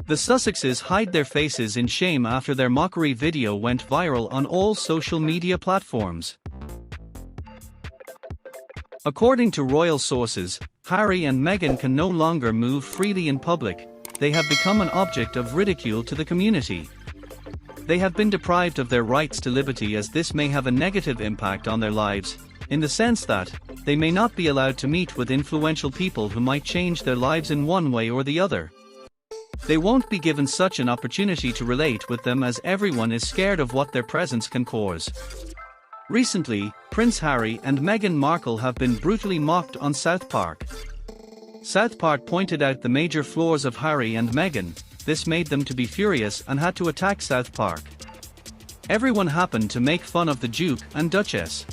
The Sussexes hide their faces in shame after their mockery video went viral on all social media platforms. According to royal sources, Harry and Meghan can no longer move freely in public. They have become an object of ridicule to the community. They have been deprived of their rights to liberty, as this may have a negative impact on their lives, in the sense that they may not be allowed to meet with influential people who might change their lives in one way or the other. They won't be given such an opportunity to relate with them, as everyone is scared of what their presence can cause. Recently, Prince Harry and Meghan Markle have been brutally mocked on Southpark. Southpark pointed out the major flaws of Harry and Meghan. This made them to be furious and had to attack Southpark. Everyone happened to make fun of the Duke and Duchess.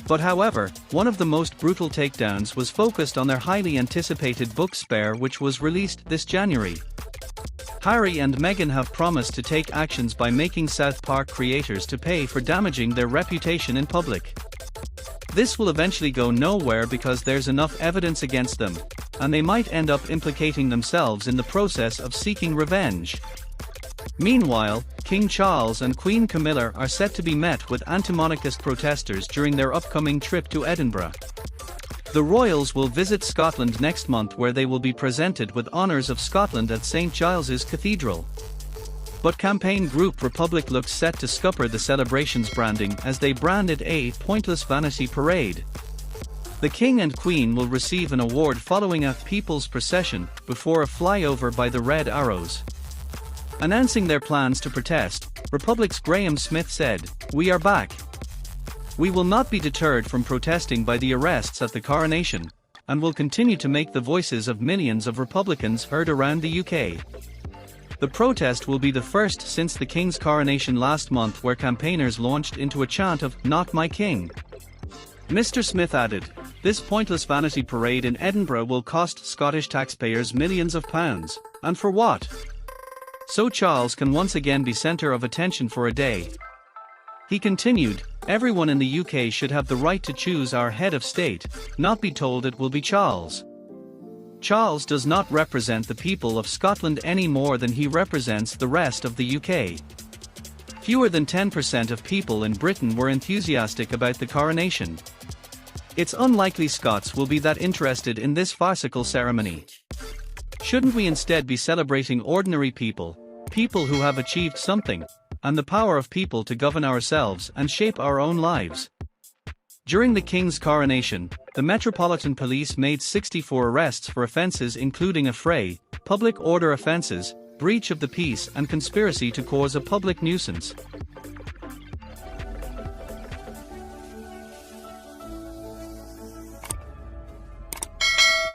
But however, one of the most brutal takedowns was focused on their highly anticipated book Spare, which was released this January. Harry and Meghan have promised to take actions by making Southpark creators to pay for damaging their reputation in public. This will eventually go nowhere because there's enough evidence against them, and they might end up implicating themselves in the process of seeking revenge. Meanwhile, King Charles and Queen Camilla are set to be met with anti-monarchist protesters during their upcoming trip to Edinburgh. The royals will visit Scotland next month, where they will be presented with honours of Scotland at St Giles's Cathedral. But campaign group Republic looks set to scupper the celebration's branding, as they brand it a pointless vanity parade. The King and Queen will receive an award following a People's Procession before a flyover by the Red Arrows. Announcing their plans to protest, Republic's Graham Smith said, "We are back. We will not be deterred from protesting by the arrests at the coronation, and will continue to make the voices of millions of Republicans heard around the UK." The protest will be the first since the King's coronation last month, where campaigners launched into a chant of "Not my King." Mr. Smith added, "This pointless vanity parade in Edinburgh will cost Scottish taxpayers millions of pounds, and for what? So Charles can once again be centre of attention for a day." He continued, "Everyone in the UK should have the right to choose our head of state, not be told it will be Charles. Charles does not represent the people of Scotland any more than he represents the rest of the UK." Fewer than 10% of people in Britain were enthusiastic about the coronation. It's unlikely Scots will be that interested in this farcical ceremony. Shouldn't we instead be celebrating ordinary people, people who have achieved something, and the power of people to govern ourselves and shape our own lives? During the King's coronation, the Metropolitan Police made 64 arrests for offences including affray, public order offences, breach of the peace and conspiracy to cause a public nuisance.